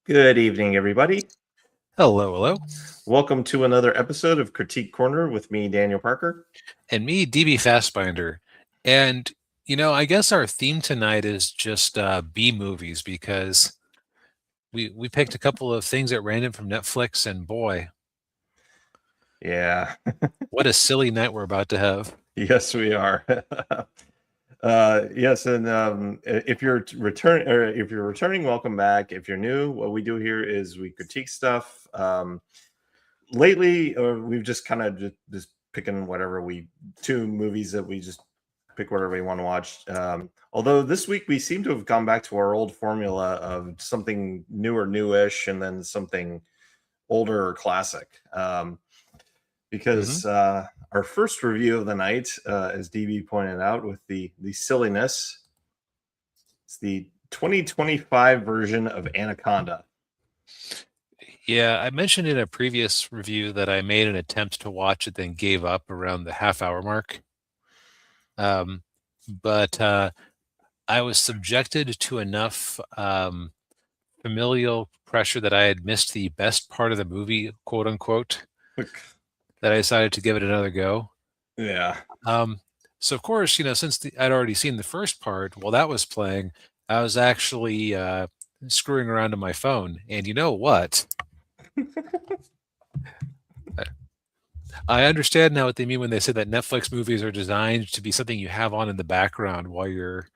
Good evening, everybody. Hello, hello. Welcome to another episode of Critique Corner with me, Daniel Parker. And me, DB Fastbinder. And, I guess our theme tonight is just B movies because we picked a couple of things at random from Netflix, and boy, Yeah, what a silly night we're about to have. yes, we are. Yes, and if you're returning, welcome back. If you're new, what we do here is we critique stuff. Lately, we've just kind of just picking whatever two movies that we just pick whatever we want to watch. Although this week we seem to have gone back to our old formula of something new or newish, and then something older or classic. Hmm. Because our first review of the night, as DB pointed out, with the silliness, it's the 2025 version of Anaconda. Yeah, I mentioned in a previous review that I made an attempt to watch it, then gave up around the half-hour mark. But I was subjected to enough familial pressure that I had missed the best part of the movie, quote unquote, that I decided to give it another go. Yeah. Um, so of course, since I'd already seen the first part, while that was playing, I was actually screwing around on my phone. And you know what? I I understand now what they mean when they say that Netflix movies are designed to be something you have on in the background while you're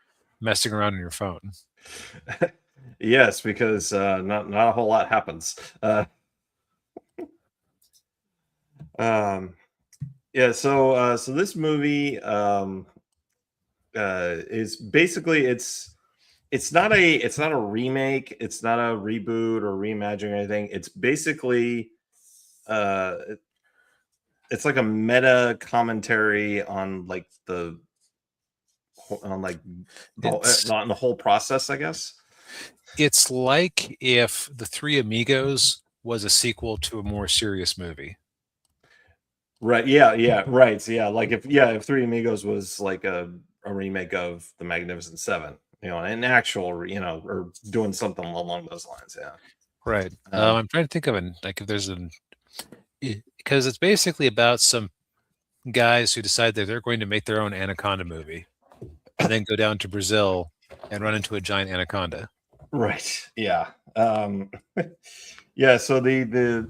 messing around on your phone. Yes, because not a whole lot happens. Um, yeah, so this movie is basically it's not a remake, it's not a reboot or reimagining or anything. It's basically it- it's like a meta commentary on like on like It's on the whole process, I guess. it's like if The Three Amigos was a sequel to a more serious movie. Right. Yeah. Yeah. Right. So yeah, like if Three Amigos was like a remake of The Magnificent Seven, an actual, or doing something along those lines. Yeah. Right. Um, I'm trying to think of if there's because it's basically about some guys who decide that they're going to make their own Anaconda movie and then go down to Brazil and run into a giant anaconda. right. Yeah. Yeah. So the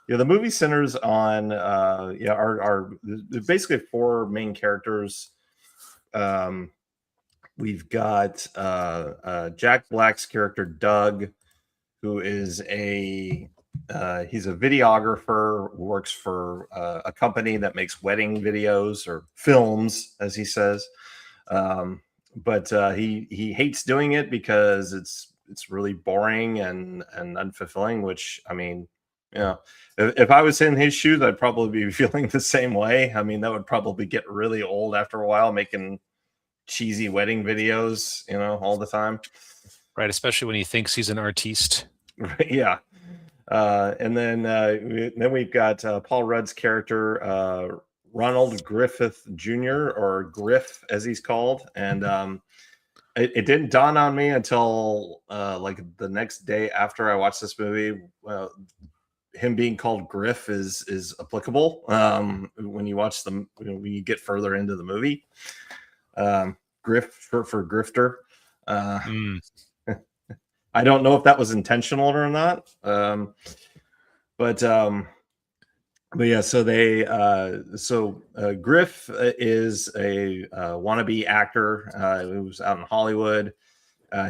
movie centers on our there's basically four main characters. Um, we've got Jack Black's character Doug, who is he's a videographer, works for a company that makes wedding videos or films, as he says. But he hates doing it because it's really boring and unfulfilling. Which, I mean, if I was in his shoes, I'd probably be feeling the same way. I mean, that would probably get really old after a while, making cheesy wedding videos, all the time. Right, especially when he thinks he's an artiste. Yeah. And then we've got Paul Rudd's character, Ronald Griffith Jr., or Griff as he's called. And it didn't dawn on me until like the next day after I watched this movie. Him being called Griff is applicable when you watch them, when you get further into the movie. Griff for grifter. Uh, Mm. I don't know if that was intentional or not. But yeah, Griff is a wannabe actor who's out in Hollywood.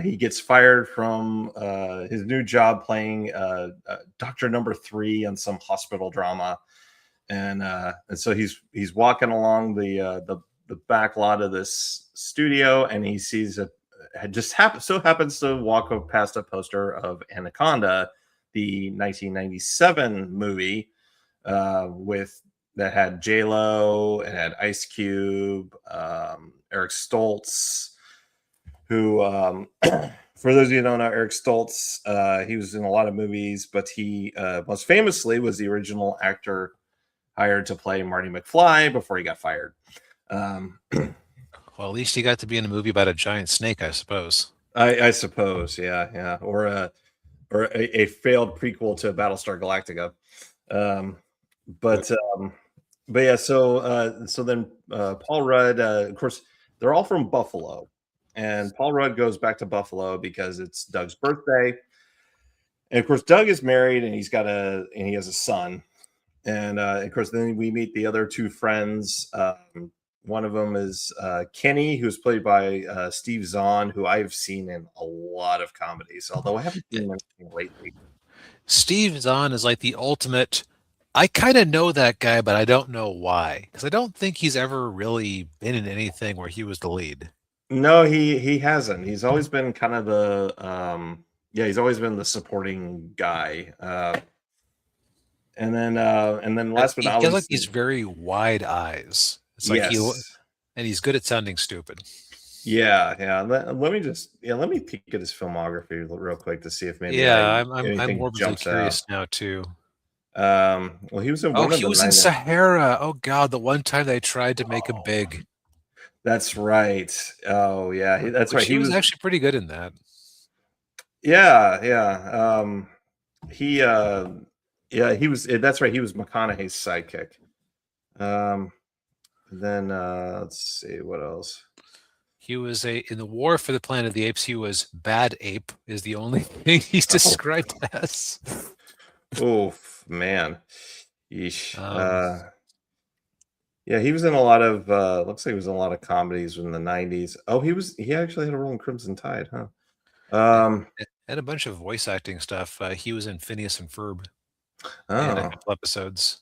He gets fired from his new job playing Doctor Number Three on some hospital drama, and so he's walking along the back lot of this studio, and he sees so happens to walk past a poster of Anaconda, the 1997 movie with that had J Lo, it had Ice Cube, Eric Stoltz, who for those of you who don't know, Eric Stoltz, he was in a lot of movies, but he most famously was the original actor hired to play Marty McFly before he got fired. Well, at least he got to be in a movie about a giant snake, I suppose. I suppose, yeah, yeah, or or a failed prequel to Battlestar Galactica. But yeah, so then Paul Rudd, of course, they're all from Buffalo, and Paul Rudd goes back to Buffalo because it's Doug's birthday, and of course, Doug is married and he has a son, and of course, then we meet the other two friends. One of them is Kenny, who's played by Steve Zahn, who I've seen in a lot of comedies, although I haven't seen anything lately. Steve Zahn is like the ultimate. I kind of know that guy, but I don't know why. Because I don't think he's ever really been in anything where he was the lead. No, he hasn't. He's always been kind of the he's always been the supporting guy. And then last but He not has like least, these very wide eyes. It's like yes. and he's good at sounding stupid. Yeah. Let me peek at his filmography real quick to see if maybe Yeah, I'm anything morbidly jumps curious out. now too. Well, he was in Oh, one of he the was in nine. Sahara. Oh God, the one time they tried to make him big. That's right. Oh yeah, that's Which right. he He was was. actually pretty good in that. Yeah. He yeah, he was. That's right. He was McConaughey's sidekick. Then let's see what else. He was in the War for the Planet of the Apes. He was Bad Ape. Is the only thing he's described as. Oh man, yeesh. Um, Yeah, he was in a lot of. Looks like he was in a lot of comedies in the '90s. Oh, he actually had a role in Crimson Tide, huh? and, Um. and a bunch of voice acting stuff. He was in Phineas and Ferb in a Oh, couple episodes.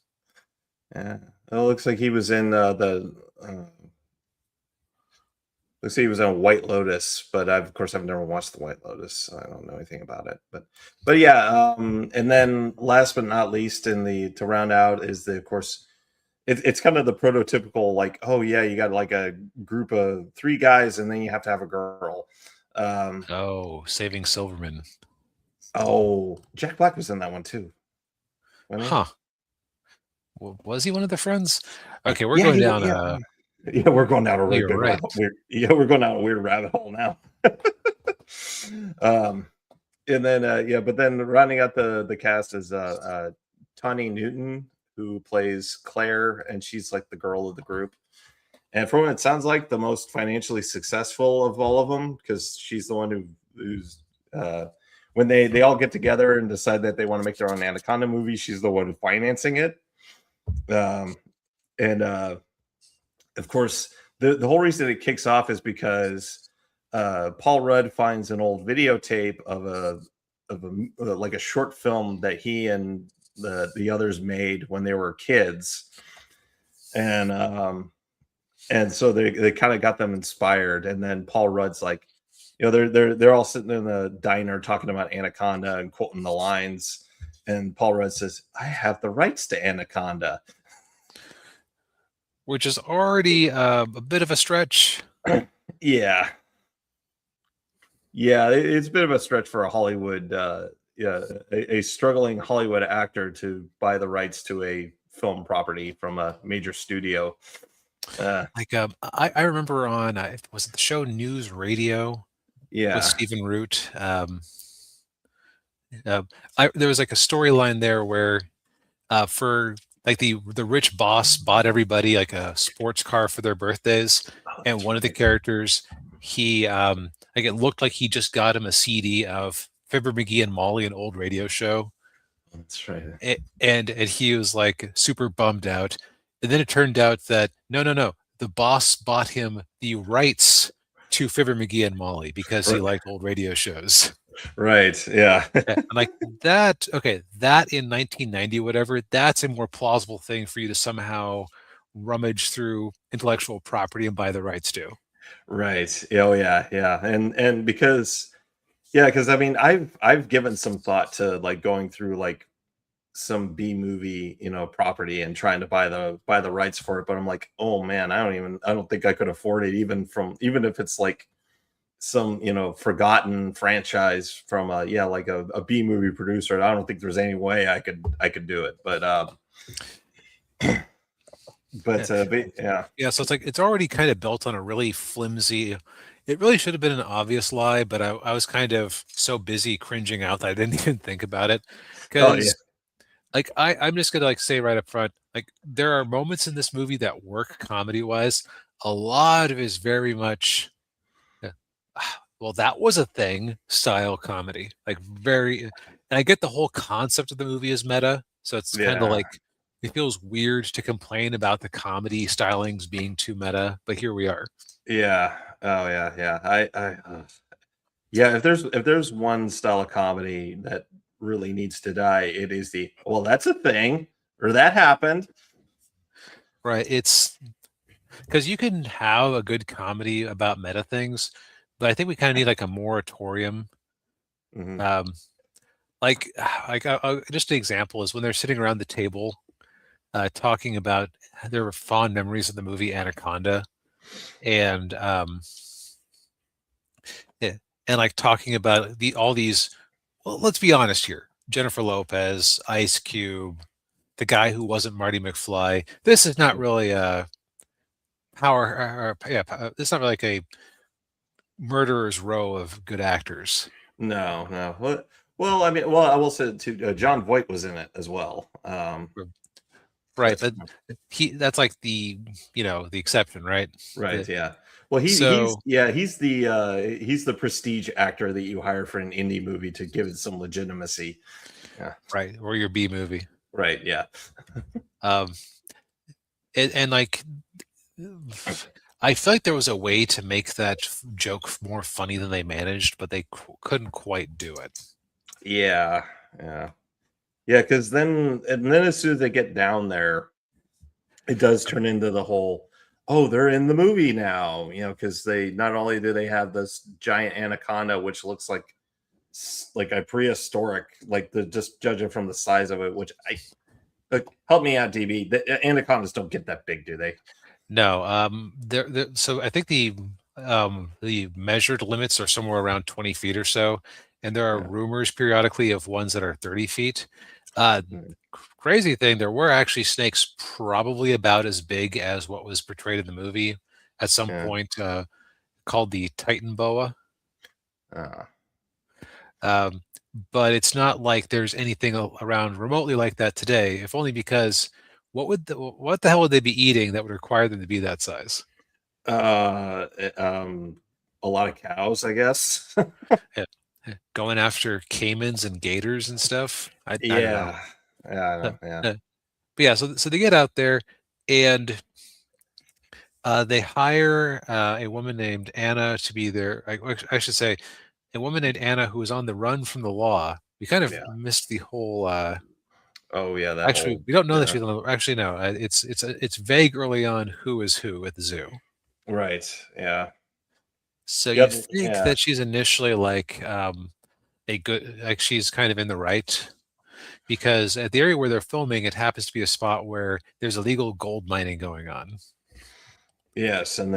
yeah. Oh, it looks like he was in the. Let's see, he was on White Lotus, but of course I've never watched the White Lotus, so I don't know anything about it. But yeah, and then last but not least, to round out is of course it's kind of the prototypical like, oh yeah, you got like a group of three guys and then you have to have a girl. Oh, Saving Silverman. Oh, Jack Black was in that one too. Wasn't he? Huh. Well, was he one of the friends? Okay, we're Yeah, going down. yeah, we're going down a really You're good right. rabbit. We're going down a weird rabbit hole now. um, and then but then rounding out the cast is Tawny Newton, who plays Claire, and she's like the girl of the group. And from what it sounds like, the most financially successful of all of them, because she's the one who's when they all get together and decide that they want to make their own Anaconda movie, she's the one financing it. And of course, the whole reason it kicks off is because Paul Rudd finds an old videotape of a like a short film that he and the others made when they were kids, and so they kind of got them inspired. And then Paul Rudd's like, they're all sitting in the diner talking about Anaconda and quoting the lines, and Paul Rudd says, "I have the rights to Anaconda." Which is already a bit of a stretch. Yeah. It's a bit of a stretch for a Hollywood, a struggling Hollywood actor to buy the rights to a film property from a major studio. I remember on was it the show News Radio with Stephen Root? There was like a storyline there where for like the rich boss bought everybody like a sports car for their birthdays, and one of the characters, he like it looked like he just got him a CD of Fibber McGee and Molly, an old radio show. That's right. And he was like super bummed out. And then it turned out that no, the boss bought him the rights to Fibber McGee and Molly because he liked old radio shows. Right. Yeah. And like that. Okay, that in 1990, whatever. That's a more plausible thing for you to somehow rummage through intellectual property and buy the rights to. Right. Oh yeah. And because I mean I've given some thought to like going through like some B movie, property and trying to buy the rights for it, but I'm like, oh man, I don't think I could afford it even if it's like some forgotten franchise from like a B movie producer. I don't think there's any way I could do it, but yeah. So it's like it's already kind of built on a really flimsy It really should have been an obvious lie, but I was kind of so busy cringing out that I didn't even think about it. Oh yeah, Because like I'm just gonna like say right up front, like there are moments in this movie that work comedy wise. A lot of it is very much uh, well, that was a thing style comedy. Like very and I get the whole concept of the movie is meta, so it's kind of yeah, like it feels weird to complain about the comedy stylings being too meta, but here we are. yeah. Oh yeah, yeah. Yeah. If there's one style of comedy that really needs to die, it is the well, that's a thing or that happened. Right. It's because you can have a good comedy about meta things, but I think we kind of need like a moratorium. Hmm. Um, like, just an example is when they're sitting around the table talking about their fond memories of the movie Anaconda, and yeah, and like talking about all these. Well, let's be honest here: Jennifer Lopez, Ice Cube, the guy who wasn't Marty McFly. This is not really a power. Yeah, it's not really like a murderer's row of good actors. No, no. Well, I mean, well, I will say too. John Voight was in it as well. Right, That's but that's like the the exception, right? right. The, Yeah. Well, he's so yeah he's the prestige actor that you hire for an indie movie to give it some legitimacy. Yeah. right, or your B movie. Right. Yeah. Um, and like I feel like there was a way to make that joke more funny than they managed, but they couldn't quite do it. Yeah. Yeah. Yeah. Because then as soon as they get down there, it does turn into the whole. Oh, they're in the movie now, because they not only do they have this giant anaconda, which looks like a prehistoric, like the just judging from the size of it, which help me out, DB. The anacondas don't get that big, do they? No, so I think the measured limits are somewhere around 20 feet or so, and there are Yeah. rumors periodically of ones that are 30 feet. Uh, Mm, crazy thing, there were actually snakes probably about as big as what was portrayed in the movie at some yeah. point, called the Titan boa. Uh, Um, but it's not like there's anything around remotely like that today, if only because what the hell would they be eating that would require them to be that size? a lot of cows, I guess. Yeah. Going after caimans and gators and stuff. I don't know. Yeah. Yeah, I Uh, know. Yeah. but yeah, so they get out there and they hire a woman named Anna to be there. I should say a woman named Anna who is on the run from the law. We kind of Yeah. missed the whole. Oh, yeah, that Actually, whole we don't know that yeah. she's on the. Actually, no. It's vague early on who is who at the zoo. Right. Yeah. So you Yep. think Yeah. that she's initially like a good, like she's kind of in the right because at the area where they're filming, it happens to be a spot where there's illegal gold mining going on. Yes, and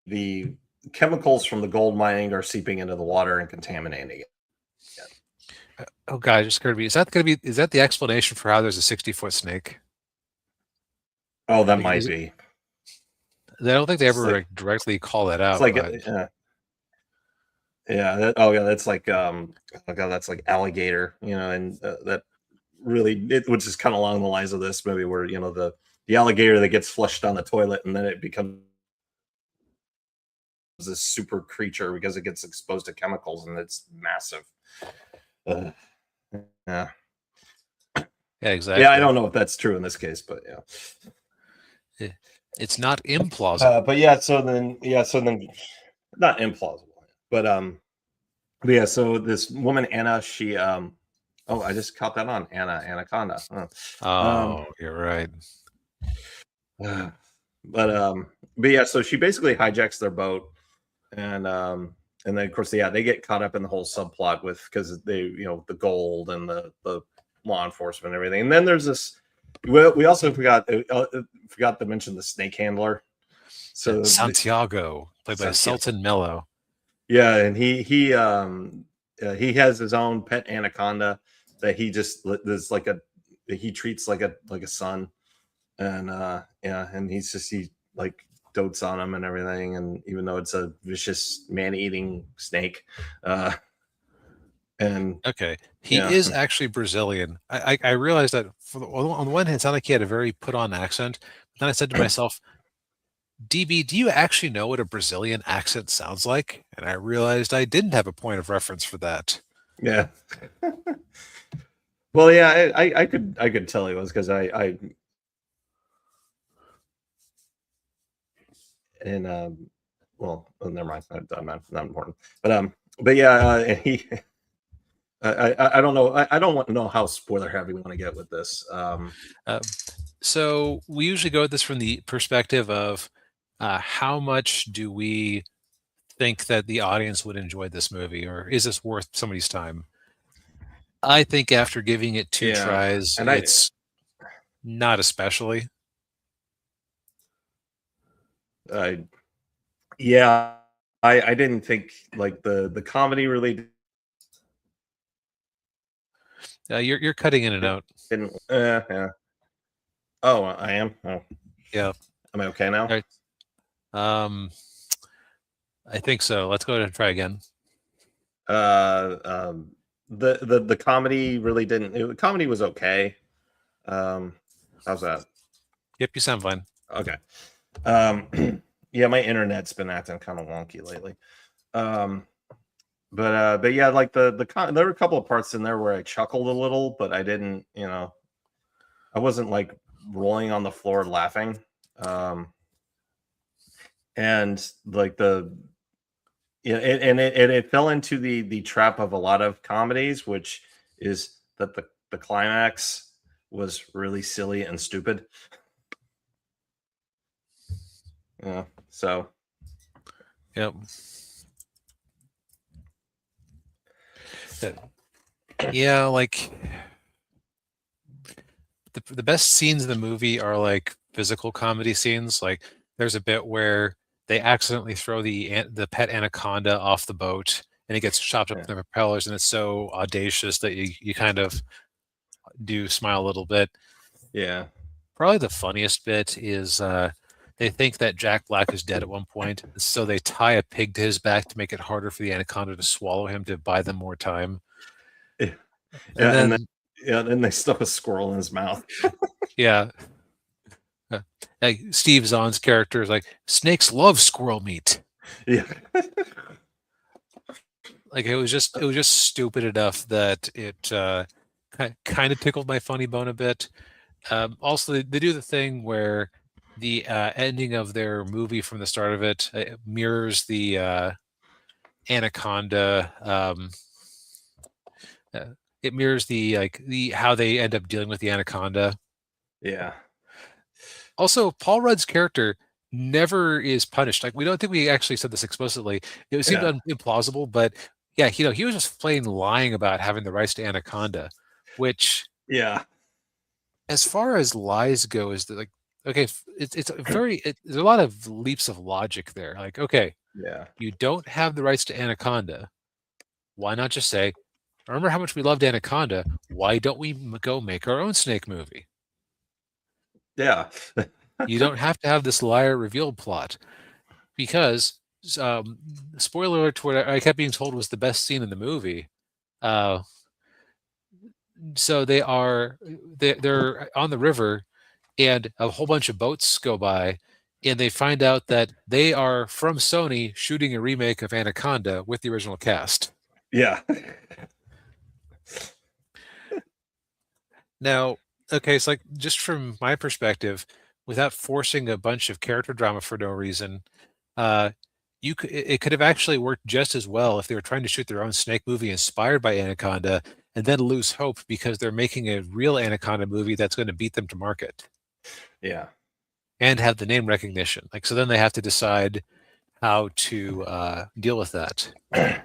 the chemicals from the gold mining are seeping into the water and contaminating it. Oh God, it just occurred to me. Is that going to be? Is that the explanation for how there's a 60-foot snake? Oh, that Like, might be. I don't think they It's ever like like, directly call that it's out, like but yeah. Oh yeah, that's like oh god, that's like alligator. And that which is kind of along the lines of this movie where the alligator that gets flushed down the toilet and then it becomes this super creature because it gets exposed to chemicals and it's massive. Uh, yeah. yeah, Yeah, I exactly. don't know if that's true in this case, but yeah. Eh, It's not implausible. But so then not implausible, but yeah, so this woman Anna, she oh, I just caught that on Anaconda. Huh. Um Oh, you're right. but yeah, so she basically hijacks their boat and and then of course yeah, they get caught up in the whole subplot with because they the gold and the law enforcement and everything. And then there's this we also forgot to mention the snake handler. So Santiago, played by Santiago. Sultan Mello. Yeah, and he has his own pet anaconda that he just there's like a he treats like a son, and yeah, and he like dotes on him and everything. And even though it's a vicious man-eating snake, and Okay, he is actually Brazilian. I realized that on the one hand, it sounded like he had a very put-on accent. But then I said to myself, DB, do you actually know what a Brazilian accent sounds like? And I realized I didn't have a point of reference for that. yeah. Well, yeah, I could tell he was, because I and well, never mind, not important. But yeah, he. I don't know. I don't want to know how spoiler heavy we want to get with this. So we usually go at this from the perspective of how much do we think that the audience would enjoy this movie, or is this worth somebody's time? I think after giving it 2 tries, and it's not especially. Yeah, I didn't think like the comedy really You're cutting in and out. didn't. Yeah. Oh, I am. Oh, Yeah. am I okay now? All right. I think so. Let's go ahead and try again. The comedy really didn't. The comedy was okay. How's that? Yep, you sound fine. Okay. Yeah, my internet's been acting kind of wonky lately. But yeah, like there were a couple of parts in there where I chuckled a little, but I didn't, I wasn't like rolling on the floor laughing. And like it fell into the trap of a lot of comedies, which is that the climax was really silly and stupid. Yeah. So. Yep. Yeah, like the best scenes in the movie are like physical comedy scenes. Like there's a bit where they accidentally throw the pet anaconda off the boat and it gets chopped up in the propellers, and it's so audacious that you kind of do smile a little bit. Yeah. Probably the funniest bit is they think that Jack Black is dead at one point, so they tie a pig to his back to make it harder for the anaconda to swallow him to buy them more time. Yeah. And then they stuff a squirrel in his mouth. Yeah. Like Steve Zahn's character is like, snakes love squirrel meat. Yeah. Like it was just stupid enough that it kind of tickled my funny bone a bit. Also, they do the thing where the ending of their movie from the start of it mirrors the Anaconda. It mirrors the how they end up dealing with the Anaconda. Yeah. Also, Paul Rudd's character never is punished. Like we don't think we actually said this explicitly. It seemed implausible, but yeah, he was just plain lying about having the rights to Anaconda, which as far as lies go, is that like okay, there's a lot of leaps of logic there. Like okay, you don't have the rights to Anaconda. Why not just say, remember how much we loved Anaconda? Why don't we go make our own snake movie? Yeah. You don't have to have this liar revealed plot, because spoiler alert to what I kept being told was the best scene in the movie. So they're on the river, and a whole bunch of boats go by, and they find out that they are from Sony shooting a remake of Anaconda with the original cast. Yeah. Now, okay, it's like just from my perspective, without forcing a bunch of character drama for no reason, it could have actually worked just as well if they were trying to shoot their own snake movie inspired by Anaconda and then lose hope because they're making a real Anaconda movie that's going to beat them to market. Yeah. And have the name recognition. Like so then they have to decide how to deal with that.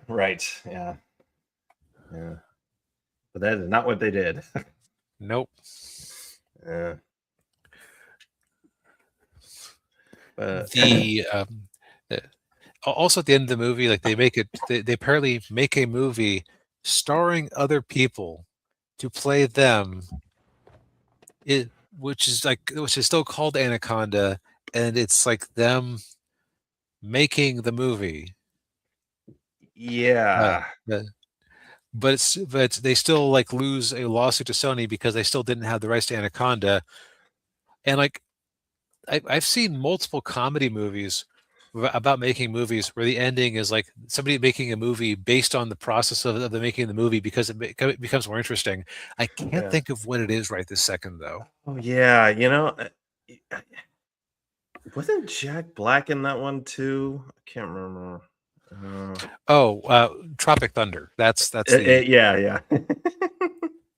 Right. Yeah. Yeah. But that is not what they did. Nope. Yeah. Also at the end of the movie, like they apparently make a movie starring other people to play them, which is still called Anaconda, and it's like them making the movie. Yeah. Uh, but they still like lose a lawsuit to Sony because they still didn't have the rights to Anaconda. And like I've seen multiple comedy movies about making movies where the ending is like somebody making a movie based on the process of the making the movie because it becomes more interesting. I can't Yeah. think of what it is right this second though. Oh yeah, uh, wasn't Jack Black in that one too? I can't remember. Oh, Tropic Thunder. That's the Yeah, yeah.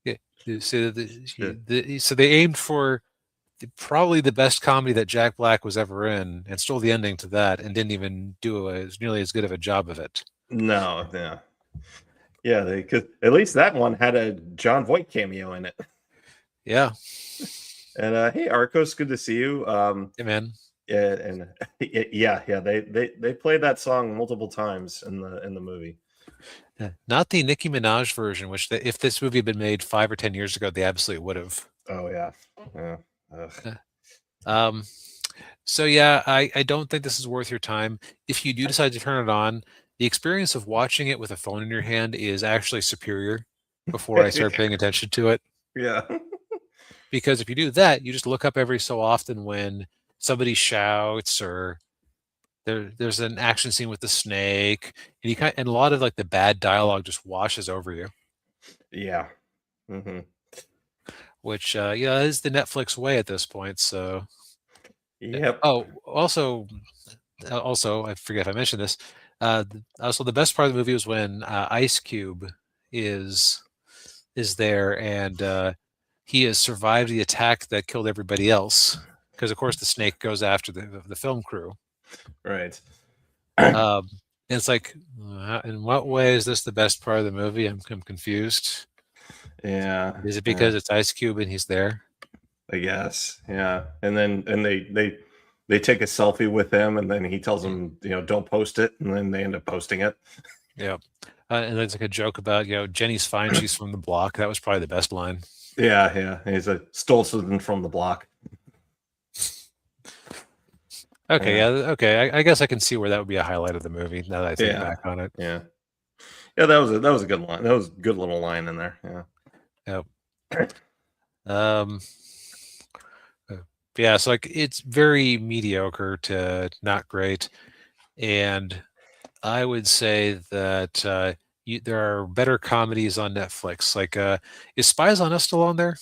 yeah, so Yeah. so they aimed for probably the best comedy that Jack Black was ever in, and stole the ending to that, and didn't even do as nearly as good of a job of it. No, yeah. Yeah, because at least that one had a John Voight cameo in it. Yeah, And hey, Arcos, good to see you. yeah, man. Yeah, and yeah, they played that song multiple times in the movie. Not the Nicki Minaj version, which if this movie had been made 5 or 10 years ago, they absolutely would have. Oh yeah, yeah. Ugh. Um, so yeah, I don't think this is worth your time. If you do decide to turn it on, the experience of watching it with a phone in your hand is actually superior before I start paying attention to it. Yeah, Because if you do that, you just look up every so often when somebody shouts or there's an action scene with the snake, and and a lot of like the bad dialogue just washes over you, yeah. Hmm. which yeah is the Netflix way at this point. So Yep. oh, also I forget if I mentioned this. Also, the best part of the movie was when Ice Cube is there, and he has survived the attack that killed everybody else. Because of course the snake goes after the film crew. Right. Um, and it's like, in what way is this the best part of the movie? I'm confused. Yeah. Is it Yeah. because it's Ice Cube and he's there? I guess. Yeah. And then they take a selfie with him, and then he tells them, don't post it, and then they end up posting it. Yeah. And there's like a joke about, Jenny's fine, she's from the block. That was probably the best line. Yeah, yeah. He's a stole something from the block. Okay, Yeah. yeah, okay. I guess I can see where that would be a highlight of the movie now that I think Yeah. back on it. Yeah. Yeah, that was a good line. That was a good little line in there. Yeah. Yep. Um, yeah, so like it's very mediocre to not great, and I would say that there are better comedies on Netflix. Like, is Spies on Us still on there?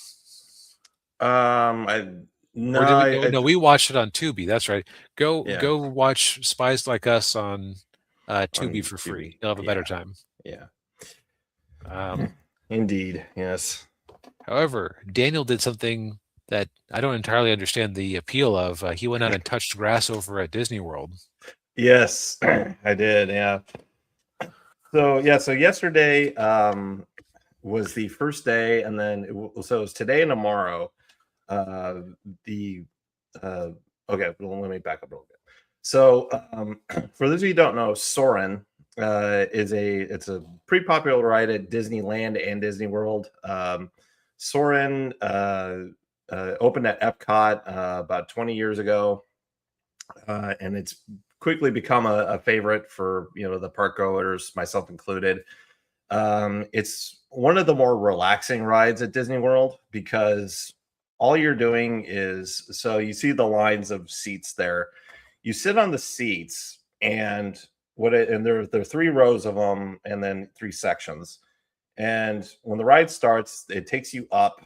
I no, Or did we? No, I no, we watched it on Tubi. That's right. yeah, Go watch Spies Like Us on Tubi on for free. TV. You'll have a better Yeah, time. yeah. Um, Indeed, yes. However, Daniel did something that I don't entirely understand the appeal of. He went out and touched grass over at Disney World. Yes, I did. Yeah. So yeah, so yesterday was the first day, and then so it was today and tomorrow. Uh, the okay, well, let me back up a little bit. So for those of you who don't know, Soren it's a pretty popular ride at Disneyland and Disney World. Soren opened at Epcot about 20 years ago, and it's quickly become a favorite for the park goers, myself included. It's one of the more relaxing rides at Disney World because all you're doing is, so you see the lines of seats there. You sit on the seats, and there are three rows of them, and then three sections. And when the ride starts, it takes you up,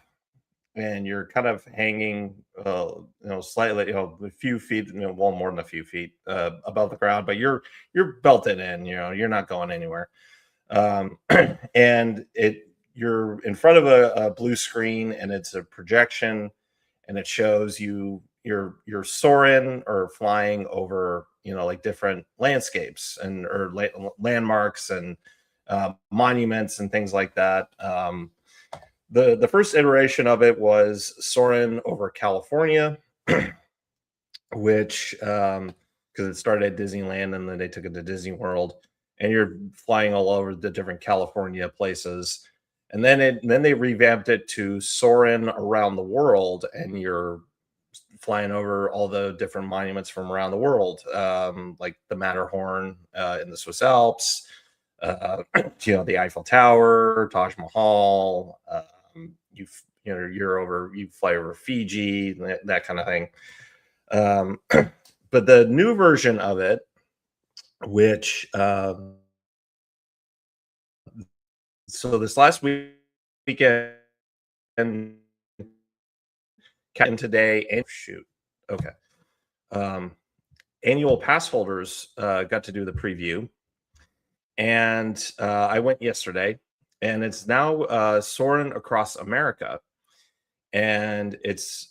and you're kind of hanging, slightly, a few feet, well, more than a few feet above the ground, but you're belted in. You're not going anywhere. And you're in front of a blue screen, and it's a projection, and it shows you're soaring or flying over, like different landscapes and or landmarks and monuments and things like that. The first iteration of it was soaring over California, which because it started at Disneyland and then they took it to Disney World, and you're flying all over the different California places. And then they revamped it to soaring around the world, and you're flying over all the different monuments from around the world, like the Matterhorn in the Swiss Alps, the Eiffel Tower, Taj Mahal. You fly over Fiji, that kind of thing. But the new version of it, which so this last weekend, and today, and shoot, okay. Annual pass holders got to do the preview, and I went yesterday, and it's now soaring across America, and it's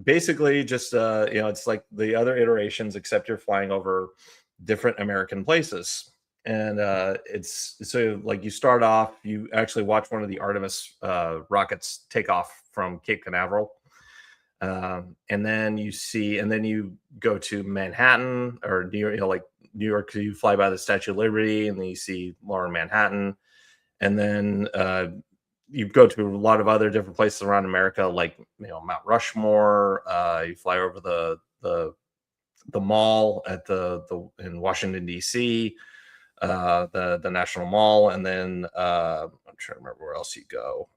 basically just it's like the other iterations, except you're flying over different American places. And it's so like you start off, you actually watch one of the Artemis rockets take off from Cape Canaveral. And then you go to Manhattan or New York, like New York, you fly by the Statue of Liberty, and then you see Lower Manhattan. And then you go to a lot of other different places around America, like Mount Rushmore. You fly over the mall at in Washington D.C., the National Mall, and then I'm trying to remember where else you go.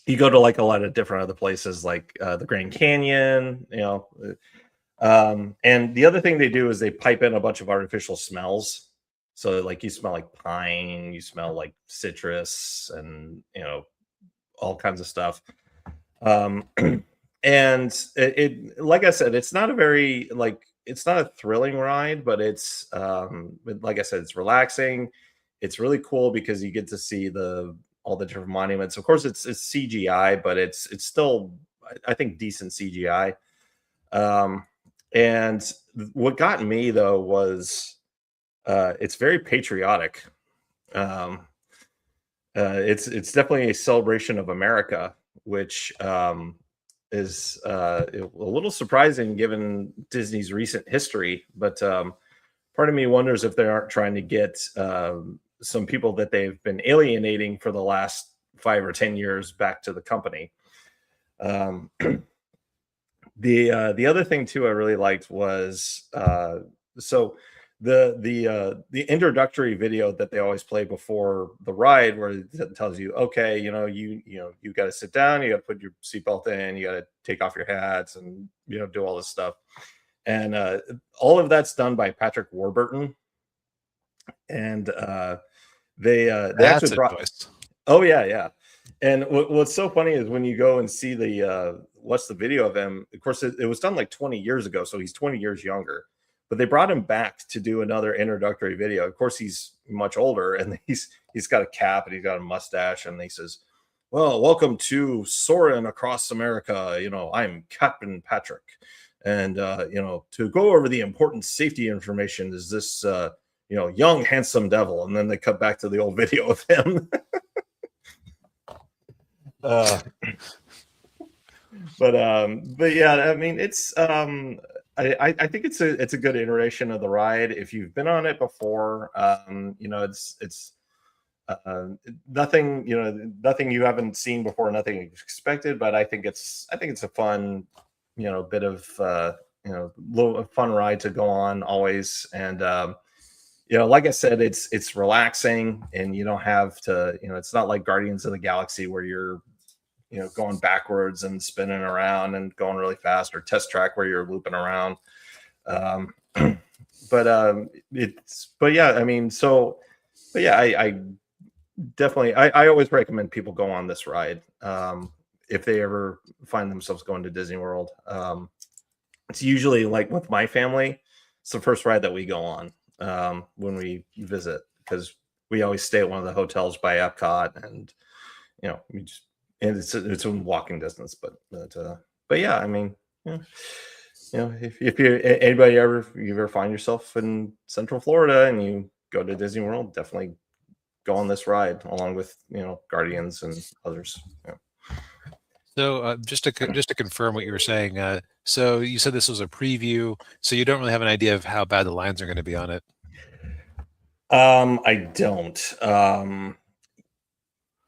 You go to like a lot of different other places, like the Grand Canyon, and the other thing they do is they pipe in a bunch of artificial smells. So like you smell like pine, you smell like citrus, and all kinds of stuff. And it like I said, it's not a very it's not a thrilling ride, but it's like I said, it's relaxing. It's really cool because you get to see all the different monuments. Of course, it's CGI, but it's still, I think, decent CGI. And what got me though was it's very patriotic. It's definitely a celebration of America, which is a little surprising given Disney's recent history. But part of me wonders if they aren't trying to get some people that they've been alienating for the last 5 or 10 years back to the company. The other thing too I really liked was so the introductory video that they always play before the ride, where it tells you, okay, you got to sit down, you got to put your seatbelt in, you got to take off your hats, and do all this stuff, and all of that's done by Patrick Warburton, and they actually brought. Oh yeah. And what's so funny is when you go and see watch the video of him. Of course, it was done like 20 years ago, so he's 20 years younger. But they brought him back to do another introductory video. Of course, he's much older, and he's got a cap and he's got a mustache, and he says, "Well, welcome to soaring across America. I'm Captain Patrick, and to go over the important safety information is this young handsome devil." And then they cut back to the old video of him. But yeah, I mean, it's I think it's a good iteration of the ride. If you've been on it before, it's nothing you haven't seen before, nothing expected. But I think it's a fun bit of little fun ride to go on always. And like I said, it's relaxing, and you don't have to it's not like Guardians of the Galaxy where you're going backwards and spinning around and going really fast, or Test Track where you're looping around. I definitely, I always recommend people go on this ride if they ever find themselves going to Disney World. It's usually, like with my family, it's the first ride that we go on when we visit, because we always stay at one of the hotels by Epcot, and we just. And it's in walking distance, but yeah, I mean, if you ever find yourself in Central Florida and you go to Disney World, definitely go on this ride along with Guardians and others. Yeah. So just to confirm what you were saying, so you said this was a preview, so you don't really have an idea of how bad the lines are going to be on it. I don't.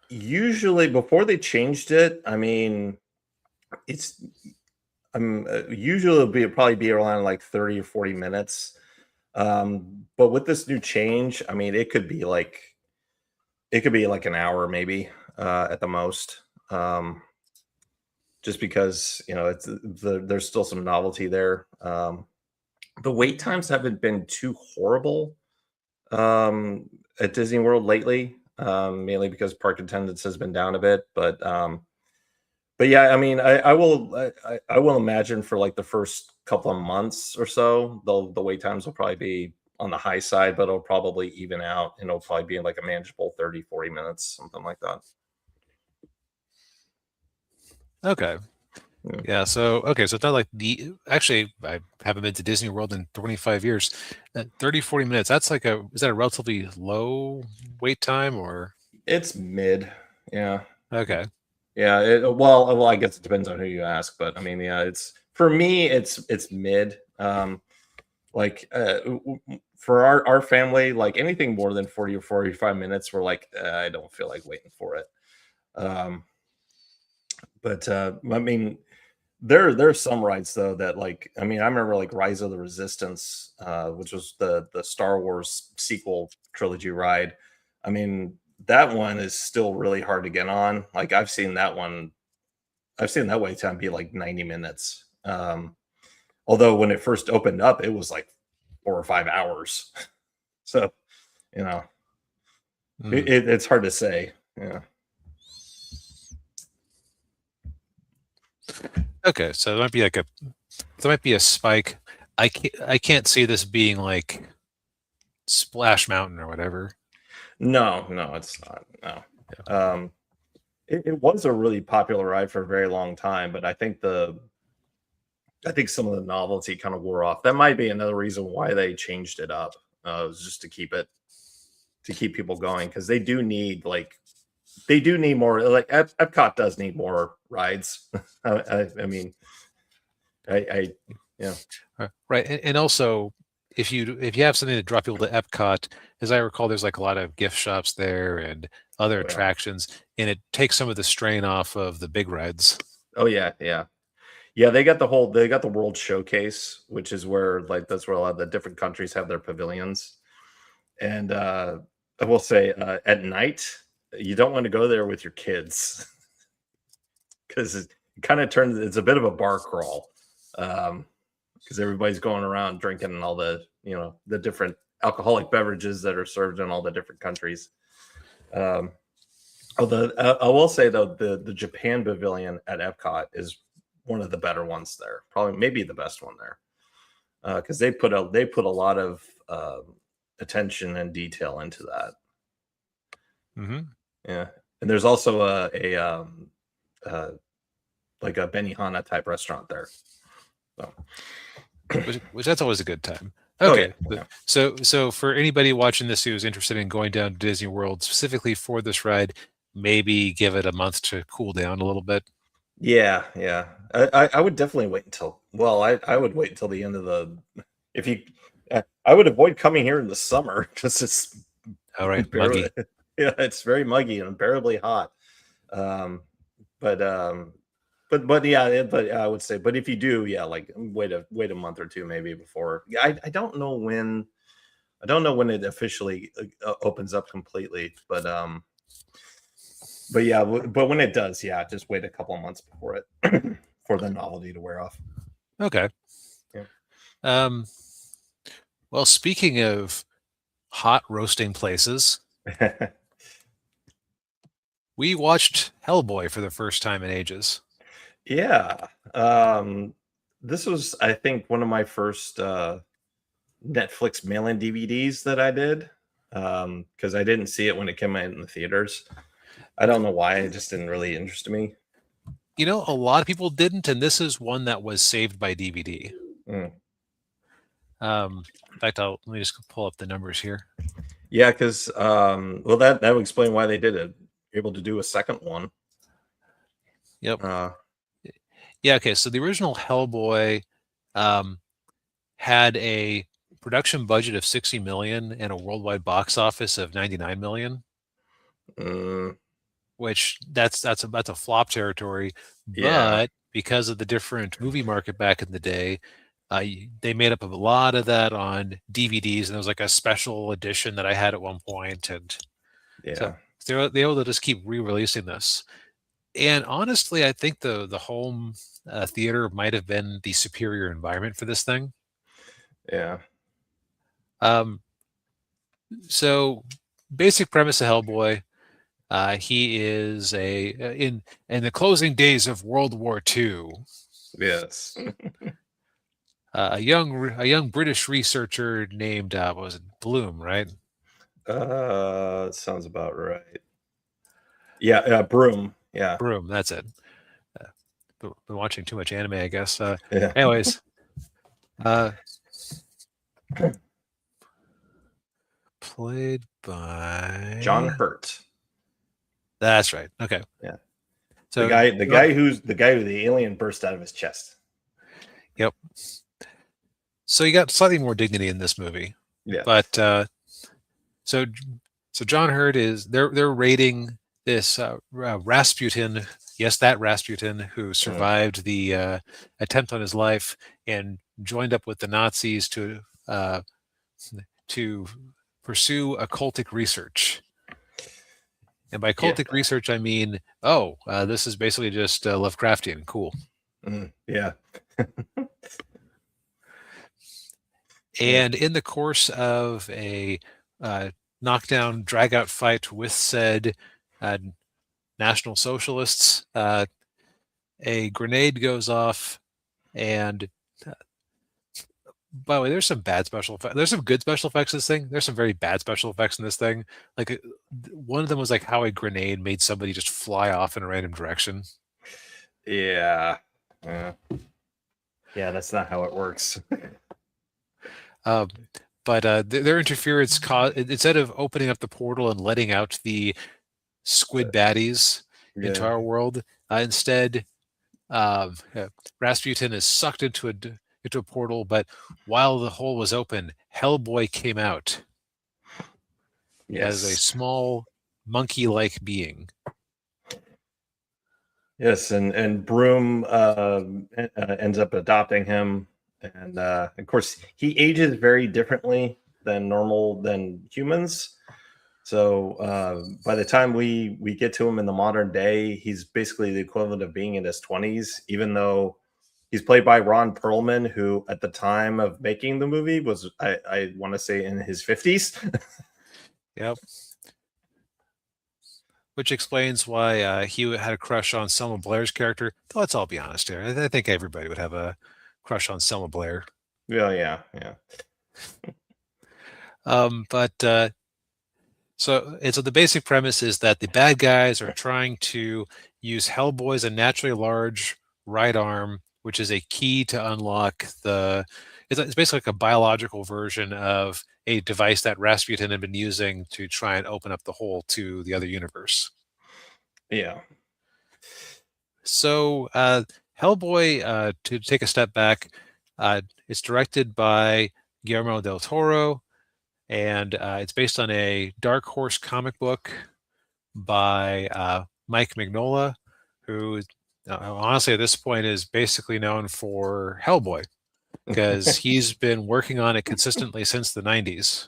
Usually before they changed it, I mean, It's usually it'll probably be around like 30 or 40 minutes. But with this new change, I mean, it could be like an hour maybe at the most. Just because it's there's still some novelty there. The wait times haven't been too horrible at Disney World lately, mainly because park attendance has been down a bit. But yeah, I mean, I will imagine for like the first couple of months or so, the wait times will probably be on the high side, but it'll probably even out and it'll probably be like a manageable 30, 40 minutes, something like that. Okay. Yeah. Yeah. So okay. So it's not like actually I haven't been to Disney World in 25 years. 30, 40 minutes. That's like is that a relatively low wait time or? It's mid. Yeah. Okay. Yeah. Well, I guess it depends on who you ask, but I mean, yeah, it's for me, it's mid. Like for our family, like anything more than 40 or 45 minutes, we're like, I don't feel like waiting for it. Um, but I mean, there's some rides though that like I mean I remember like Rise of the Resistance, which was the Star Wars sequel trilogy ride. I mean that one is still really hard to get on. Like I've seen that wait time be like 90 minutes. Although when it first opened up, it was like 4 or 5 hours. So you know it's hard to say. Yeah. Okay. So there might be a spike. I can't see this being like Splash Mountain or whatever. No, no, it's not. No. It was a really popular ride for a very long time, but I think some of the novelty kind of wore off. That might be another reason why they changed it up. Was just to keep people going because they do need more. Like Epcot does need more rides. I mean, I yeah. Right. And also if you have something to draw people to Epcot, as I recall, there's like a lot of gift shops there and other Oh yeah. attractions, and it takes some of the strain off of the big rides. Oh yeah. Yeah. Yeah. They got the World Showcase, which is where like that's where a lot of the different countries have their pavilions. And I will say at night you don't want to go there with your kids because it kind of turns. It's a bit of a bar crawl because everybody's going around drinking all the different alcoholic beverages that are served in all the different countries. Um, Although I will say though, the Japan Pavilion at Epcot is one of the better ones there. Probably maybe the best one there because they put a lot of attention and detail into that. Hmm. Yeah, and there's also uh, like a Benihana type restaurant there. So. which that's always a good time. Oh yeah, Okay. yeah. So for anybody watching this who's interested in going down to Disney World specifically for this ride, maybe give it a month to cool down a little bit. Yeah, yeah. I would definitely wait until. Well, I would wait until the end of the. If you, I would avoid coming here in the summer because it's All right, unbearably, muggy. yeah, it's very muggy and unbearably hot. Um, but but yeah, but I would say, but if you do, yeah, like wait a month or two maybe before. Yeah, I don't know when. I don't know when it officially opens up completely, but yeah, but when it does, yeah, just wait a couple of months before it for the novelty to wear off. Okay. Yeah. Um, well, speaking of hot roasting places, we watched Hellboy for the first time in ages. Yeah. This was, I think, one of my first Netflix mail-in DVDs that I did. Because I didn't see it when it came out in the theaters. I don't know why, it just didn't really interest me. You know, a lot of people didn't, and this is one that was saved by DVD. Mm. In fact, let me just pull up the numbers here. Yeah, because well, that would explain why they did it. Able to do a second one. Yep. Uh, Yeah. Okay. So the original Hellboy um, had a production budget of 60 million and a worldwide box office of 99 million, mm, which that's a flop territory. yeah. But because of the different movie market back in the day, they made up a lot of that on DVDs, and there was like a special edition that I had at one point, and so Yeah. they're able to just keep re-releasing this. And honestly, I think the home theater might have been the superior environment for this thing. Yeah. Um, so basic premise of Hellboy. He is in the closing days of World War II. Yes. A young British researcher named what was it, Bloom, right? Sounds about right. Yeah, Broom. Yeah. Broom, that's it. Been watching too much anime, I guess. Yeah. Anyways, played by John Hurt. That's right. Okay. Yeah. So the guy who the alien burst out of his chest. Yep. So you got slightly more dignity in this movie. Yeah. But so John Hurt is they're raiding this Rasputin. Yes, that Rasputin who survived the attempt on his life and joined up with the Nazis to pursue occultic research. And by cultic research, I mean, this is basically just Lovecraftian. Cool. Yeah. And in the course of a knockdown, drag-out fight with said National Socialists, a grenade goes off, and by the way, there's some bad special effects. There's some good special effects in this thing. There's some very bad special effects in this thing. Like one of them was like how a grenade made somebody just fly off in a random direction. Yeah. Yeah, that's not how it works. But their interference caused, instead of opening up the portal and letting out the squid baddies into our world, instead Rasputin is sucked into a portal, but while the hole was open, Hellboy came out as a small monkey-like being. Yes, and Broom ends up adopting him, and of course he ages very differently than humans. So by the time we get to him in the modern day, he's basically the equivalent of being in his 20s, even though he's played by Ron Perlman, who at the time of making the movie was, I want to say, in his 50s. Yep. Which explains why he had a crush on Selma Blair's character. Let's all be honest here. I think everybody would have a crush on Selma Blair. Yeah. So the basic premise is that the bad guys are trying to use Hellboy as a naturally large right arm, which is a key to unlock it's basically like a biological version of a device that Rasputin had been using to try and open up the hole to the other universe. Yeah. So Hellboy, to take a step back, it's directed by Guillermo del Toro, and it's based on a Dark Horse comic book by Mike Mignola, who honestly at this point is basically known for Hellboy, because he's been working on it consistently since the 90s.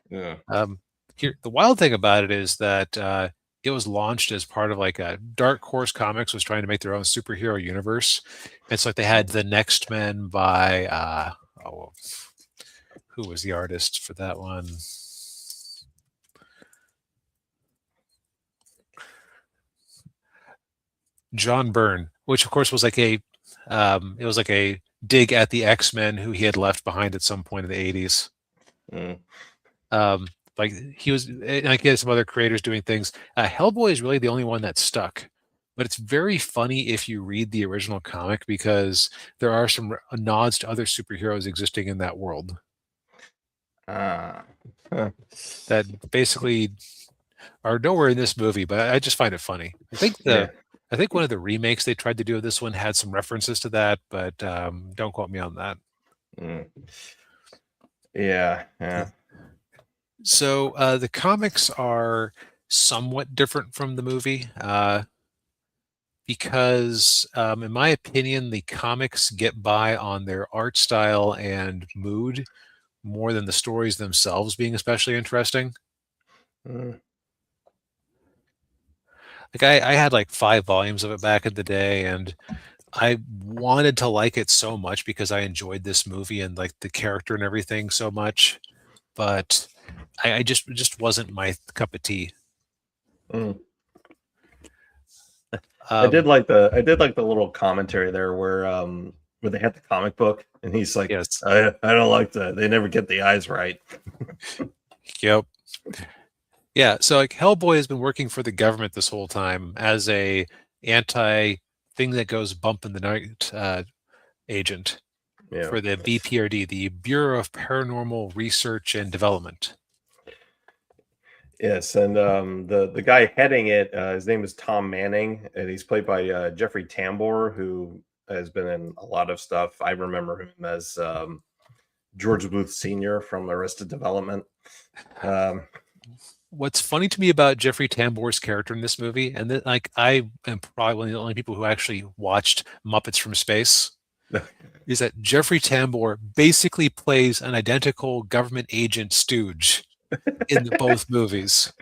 Yeah. The wild thing about it is that it was launched as part of like a Dark Horse Comics was trying to make their own superhero universe. It's like they had the Next Men by who was the artist for that one? John Byrne, which of course was like it was like a dig at the X-Men who he had left behind at some point in the 80s. Like he was, and I guess some other creators doing things. Hellboy is really the only one that stuck, but it's very funny if you read the original comic because there are some nods to other superheroes existing in that world that basically are nowhere in this movie. But I just find it funny. I think one of the remakes they tried to do of this one had some references to that, but don't quote me on that. Yeah. So the comics are somewhat different from the movie. because, in my opinion, the comics get by on their art style and mood more than the stories themselves being especially interesting. Mm. Like I had like 5 volumes of it back in the day, and I wanted to like it so much because I enjoyed this movie and like the character and everything so much, but I just it just wasn't my cup of tea. Mm. Um, I did like the little commentary there where they had the comic book and he's like, yes, I don't like that. They never get the eyes right. yep, yeah. So like Hellboy has been working for the government this whole time as a anti thing that goes bump in the night agent Yeah. for the BPRD, the Bureau of Paranormal Research and Development. Yes, and the guy heading it, his name is Tom Manning, and he's played by Jeffrey Tambor, who has been in a lot of stuff. I remember him as George Booth Sr. from Arrested Development. Um, What's funny to me about Jeffrey Tambor's character in this movie, and that like I am probably one of the only people who actually watched Muppets from Space, is that Jeffrey Tambor basically plays an identical government agent stooge in both movies.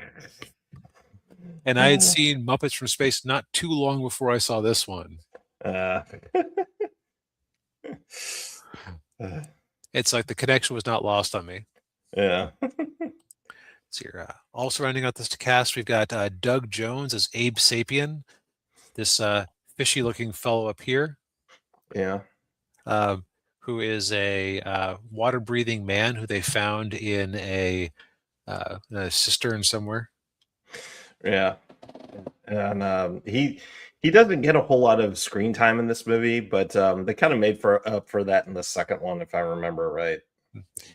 And I had seen Muppets from Space not too long before I saw this one. uh, It's like the connection was not lost on me. yeah, So here, also rounding out this cast, we've got Doug Jones as Abe Sapien, this fishy-looking fellow up here, yeah, who is a water-breathing man who they found in a cistern somewhere. yeah. And he doesn't get a whole lot of screen time in this movie, but they kind of made for up for that in the second one, if I remember right.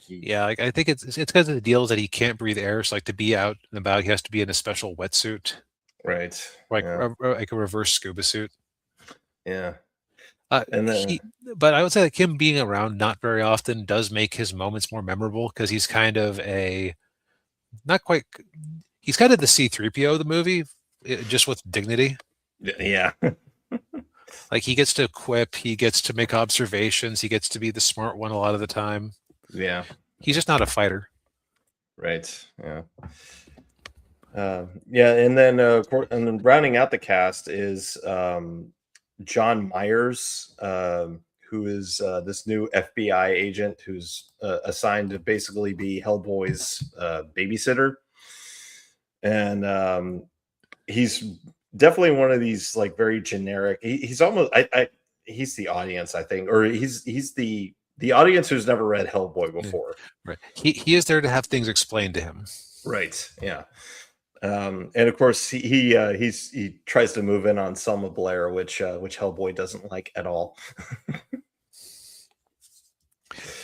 Yeah, like, I think it's because of the deals that he can't breathe air. So like to be out and about, he has to be in a special wetsuit, Right. like Yeah. like a reverse scuba suit. Yeah. Uh, And then he, but I would say like him being around not very often does make his moments more memorable because he's kind of a not quite. He's kind of the C-3PO of the movie, just with dignity. yeah. Like he gets to quip, he gets to make observations, he gets to be the smart one a lot of the time. Yeah. He's just not a fighter. Right. Yeah. Yeah, and then rounding out the cast is John Myers, who is this new FBI agent who's assigned to basically be Hellboy's babysitter, and he's definitely one of these like very generic. He's almost he's the audience, I think, or he's the audience who's never read Hellboy before. Right. He is there to have things explained to him. Right. Yeah. And of course, he tries to move in on Selma Blair, which Hellboy doesn't like at all.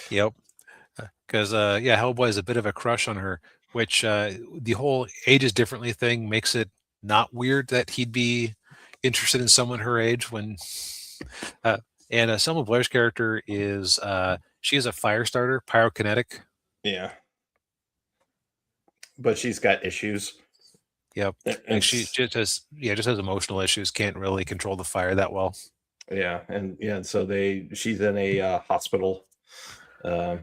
Yep. Because yeah, Hellboy has a bit of a crush on her, which the whole ages differently thing makes it not weird that he'd be interested in someone her age when. Uh, and Selma Blair's character is she is a fire starter, pyrokinetic. Yeah, but she's got issues. Yep. Like she just has emotional issues, can't really control the fire that well. Yeah, and so she's in a hospital, um,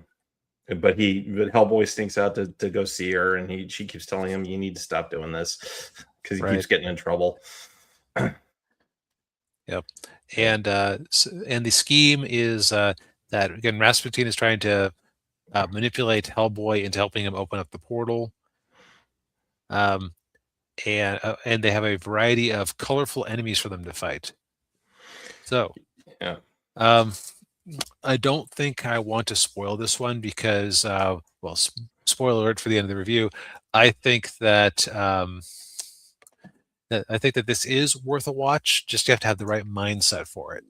but Hellboy stinks out to go see her, and she keeps telling him, "You need to stop doing this," because he keeps getting in trouble. Yep. And and the scheme is that again Rasputin is trying to manipulate Hellboy into helping him open up the portal. And they have a variety of colorful enemies for them to fight. So, yeah, I don't think I want to spoil this one because, well, spoiler alert for the end of the review. I think that this is worth a watch. Just you have to have the right mindset for it.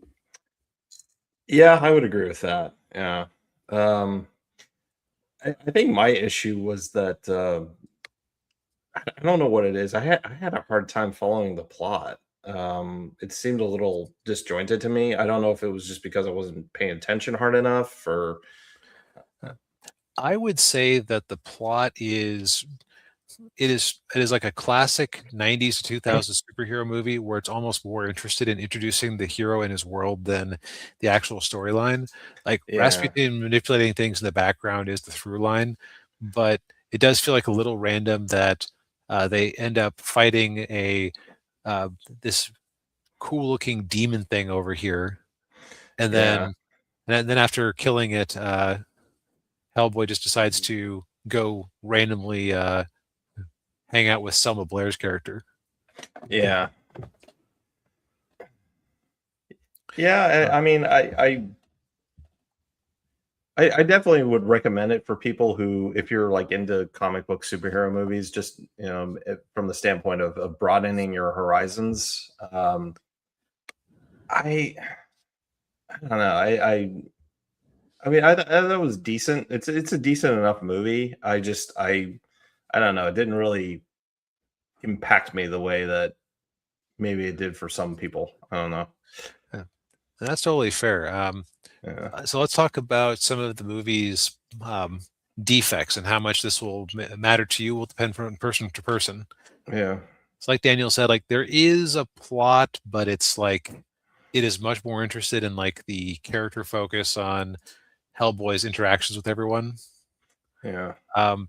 yeah, I would agree with that. Yeah, I think my issue was that I don't know what it is. I had a hard time following the plot. It seemed a little disjointed to me. I don't know if it was just because I wasn't paying attention hard enough, or I would say that the plot is it is like a classic 90s to 2000s superhero movie where it's almost more interested in introducing the hero and his world than the actual storyline. Like Yeah. Rasputin manipulating things in the background is the through line, but it does feel like a little random that they end up fighting a uh, this cool looking demon thing over here, and Yeah. then after killing it, Hellboy just decides to go randomly hang out with Selma Blair's character. Yeah. Yeah. I mean, I definitely would recommend it for people who, if you're like into comic book superhero movies, just from the standpoint of broadening your horizons. I I don't know. I mean, I thought it was decent. It's a decent enough movie. I don't know. It didn't really impact me the way that maybe it did for some people. I don't know. Yeah, that's totally fair. Yeah. So let's talk about some of the movie's defects and how much this will matter to you will depend from person to person. Yeah. It's like Daniel said, like there is a plot, but it's like it is much more interested in like the character focus on Hellboy's interactions with everyone. Yeah. Um,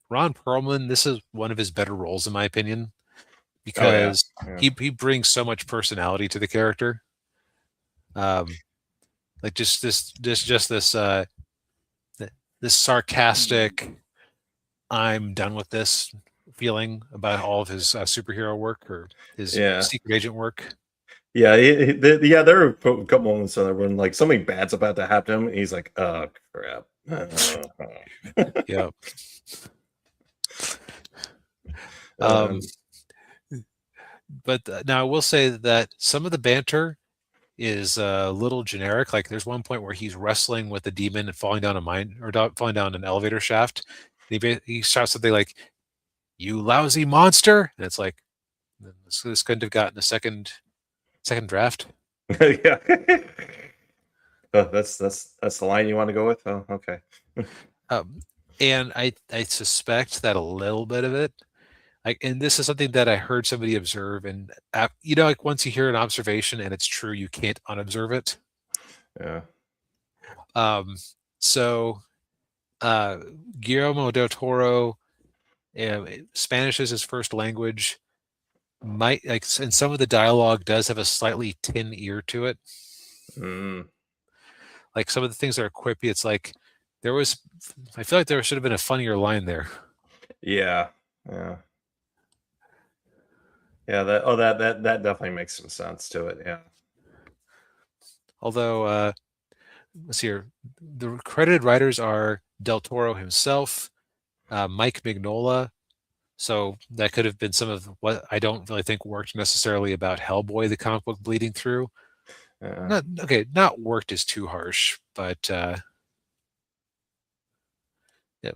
Ron Perlman, this is one of his better roles in my opinion Oh yeah. because Yeah. he brings so much personality to the character. Like just this sarcastic, I'm done with this feeling about all of his superhero work or his Yeah. secret agent work. Yeah. Yeah. There are a couple moments on there when like something bad's about to happen to him. And he's like, "Oh crap." Yeah. Um, But now I will say that some of the banter is a little generic. Like there's one point where he's wrestling with a demon and falling down a mine or falling down an elevator shaft. He shouts something like, "You lousy monster!" And it's like this couldn't have gotten a second draft. yeah. That's the line you want to go with. Oh, okay. And I suspect that a little bit of it, like, and this is something that I heard somebody observe, and like once you hear an observation and it's true, you can't unobserve it. Yeah. Um, so Guillermo del Toro, Spanish is his first language. Might like, and some of the dialogue does have a slightly tin ear to it. Mm. Like some of the things that are quippy, it's like I feel like there should have been a funnier line there. Yeah. Yeah. Yeah. That definitely makes some sense to it. Yeah. Although, let's see here, the credited writers are Del Toro himself, Mike Mignola. So that could have been some of what I don't really think worked necessarily about Hellboy, the comic book bleeding through. Yeah. Not worked is too harsh, but yeah.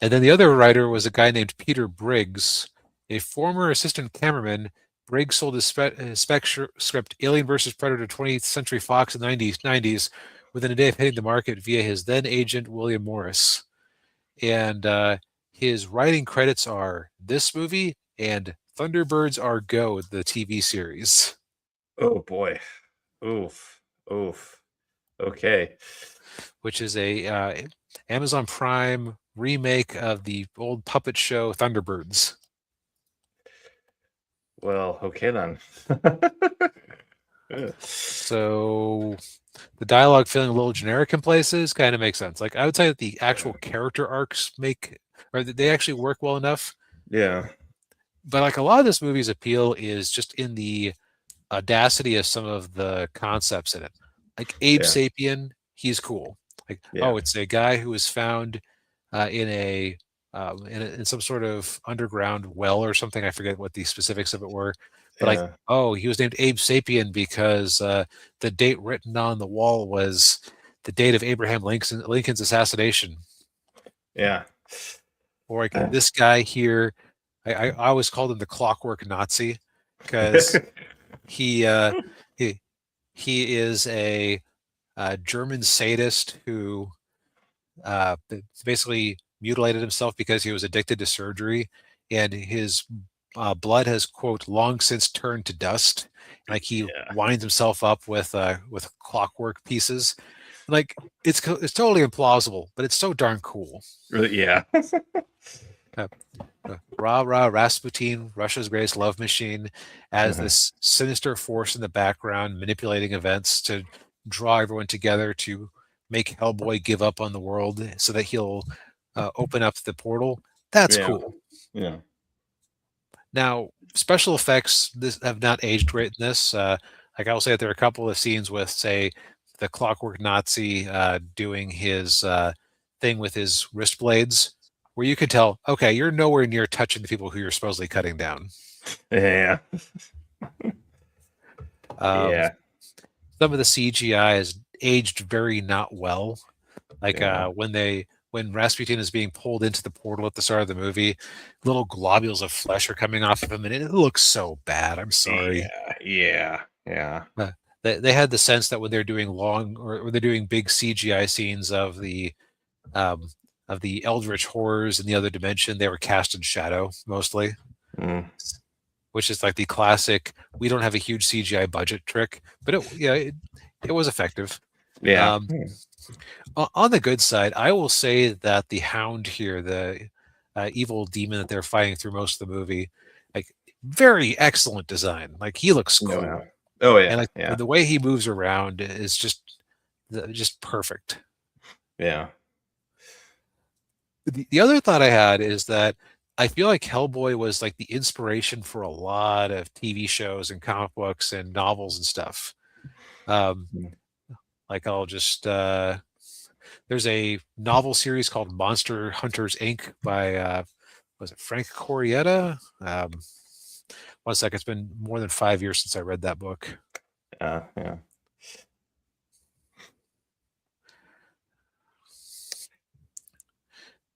And then the other writer was a guy named Peter Briggs, a former assistant cameraman. Briggs sold his spec script Alien vs. Predator 20th Century Fox in the 90s within a day of hitting the market via his then agent, William Morris. And his writing credits are this movie and Thunderbirds Are Go, the TV series. Oh boy. Oof. Oof. Okay. Which is a Amazon Prime remake of the old puppet show Thunderbirds. Well, okay then. So the dialogue feeling a little generic in places kind of makes sense. Like I would say that the actual character arcs they actually work well enough. Yeah. But like a lot of this movie's appeal is just in the audacity of some of the concepts in it. Like Abe Yeah. Sapien, he's cool. Like, Yeah. it's a guy who was found in some sort of underground well or something. I forget what the specifics of it were. But like, Yeah. he was named Abe Sapien because the date written on the wall was the date of Abraham Lincoln's assassination. Yeah. Or like this guy here, I always called him the Clockwork Nazi because he is a German sadist who basically mutilated himself because he was addicted to surgery, and his blood has, quote, long since turned to dust. Like he Yeah. winds himself up with clockwork pieces. Like it's totally implausible, but it's so darn cool. Yeah. Rah rah Rasputin, Russia's greatest love machine, as this sinister force in the background manipulating events to draw everyone together to make Hellboy give up on the world so that he'll open up the portal. That's Yeah. cool. Yeah. Now, special effects have not aged great in this. Like I'll say that there are a couple of scenes with, say, the Clockwork Nazi doing his thing with his wrist blades, where you could tell, okay, you're nowhere near touching the people who you're supposedly cutting down. Yeah. Yeah. Some of the CGI has aged very not well. Like Yeah. when Rasputin is being pulled into the portal at the start of the movie, little globules of flesh are coming off of him, and it looks so bad. I'm sorry. Yeah. Yeah. They had the sense that when they're doing long or they're doing big CGI scenes um, of the eldritch horrors in the other dimension, they were cast in shadow mostly, Mm. which is like the classic we don't have a huge CGI budget trick, but it was effective. Yeah. Um, on the good side, I will say that the Hound here, the evil demon that they're fighting through most of the movie, like very excellent design. Like he looks Oh, cool, yeah. Oh, and yeah. like Yeah. the way he moves around is just perfect. Yeah. The other thought I had is that I feel like Hellboy was like the inspiration for a lot of TV shows and comic books and novels and stuff. Um, Mm. like I'll just there's a novel series called Monster Hunters Inc. by was it Frank Corietta? One sec, it's been more than 5 years since I read that book. Yeah. Yeah.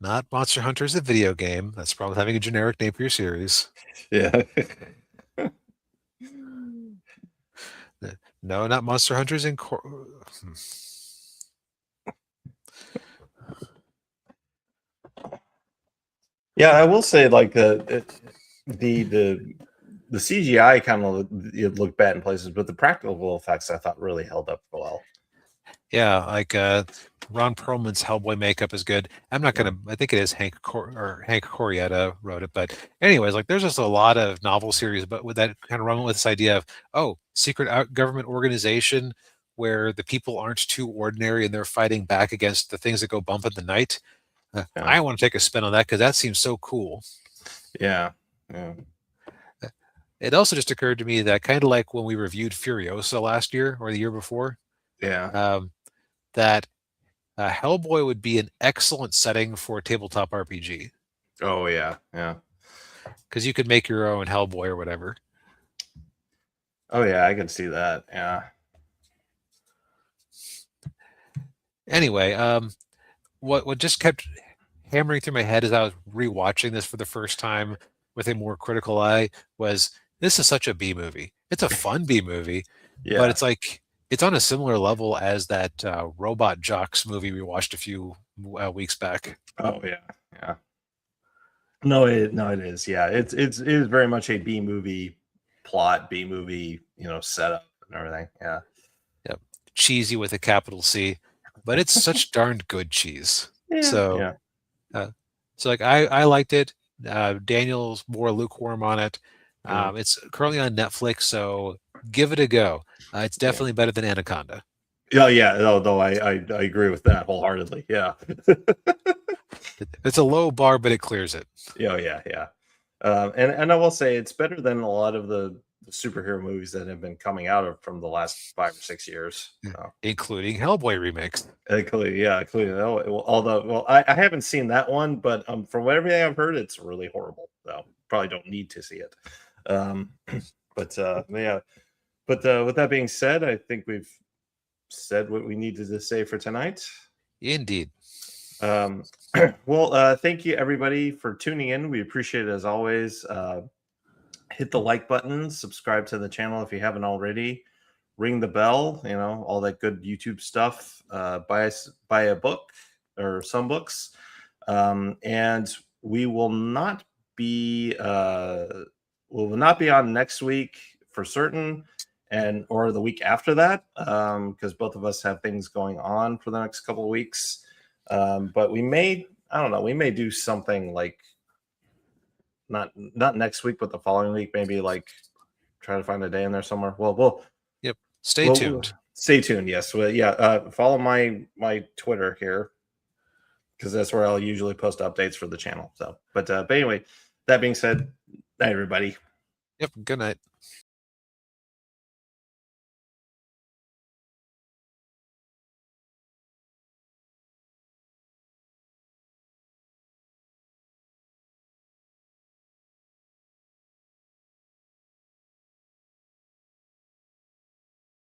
Not Monster Hunters, the video game. That's probably having a generic name for your series. Yeah. No, not Monster Hunters in. Yeah, I will say like the CGI kind of looked bad in places, but the practical effects I thought really held up well. Yeah, like Ron Perlman's Hellboy makeup is good. I'm not gonna. I think it is Hank Corietta wrote it, but anyways, like there's just a lot of novel series, but with that kind of run with this idea of secret government organization where the people aren't too ordinary and they're fighting back against the things that go bump in the night. Yeah. I want to take a spin on that because that seems so cool. Yeah. Yeah. It also just occurred to me that kind of like when we reviewed Furiosa last year or the year before, Yeah. that Hellboy would be an excellent setting for a tabletop RPG Oh, yeah. Yeah. because you could make your own Hellboy or whatever. Oh, yeah. I can see that. Yeah. Anyway, what just kept hammering through my head as I was rewatching this for the first time with a more critical eye was this is such a B movie. It's a fun B movie, Yeah. but it's like it's on a similar level as that Robot Jocks movie we watched a few weeks back. Oh, yeah. Yeah. No, it is. Yeah. It is very much a B movie plot, B movie, setup and everything. Yeah. Yep. Cheesy with a capital C, but it's such darn good cheese. Yeah. So, yeah. so like I liked it. Daniel's more lukewarm on it. Mhm. It's currently on Netflix, so give it a go. It's definitely better than Anaconda. Yeah. Though I agree with that wholeheartedly. Yeah. It's a low bar, but it clears it. Yeah. And I will say it's better than a lot of the superhero movies that have been coming out from the last 5 or 6 years. So. Including Hellboy remakes. Including although I haven't seen that one, but from everything I've heard, it's really horrible. So probably don't need to see it. But yeah. But with that being said, I think we've said what we needed to say for tonight. Indeed. Well, thank you everybody for tuning in. We appreciate it as always. Hit the like button, subscribe to the channel if you haven't already, ring the bell, all that good YouTube stuff. Buy a book or some books. And we will not be on next week for certain, and or the week after that, because both of us have things going on for the next couple of weeks. But we may, I don't know, we may do something like not next week, but the following week, maybe like try to find a day in there somewhere. Well, Yep. Stay tuned. Stay tuned. Yes. Well, yeah. Follow my Twitter here, because that's where I'll usually post updates for the channel. So, but anyway, that being said, night everybody. Yep. Good night.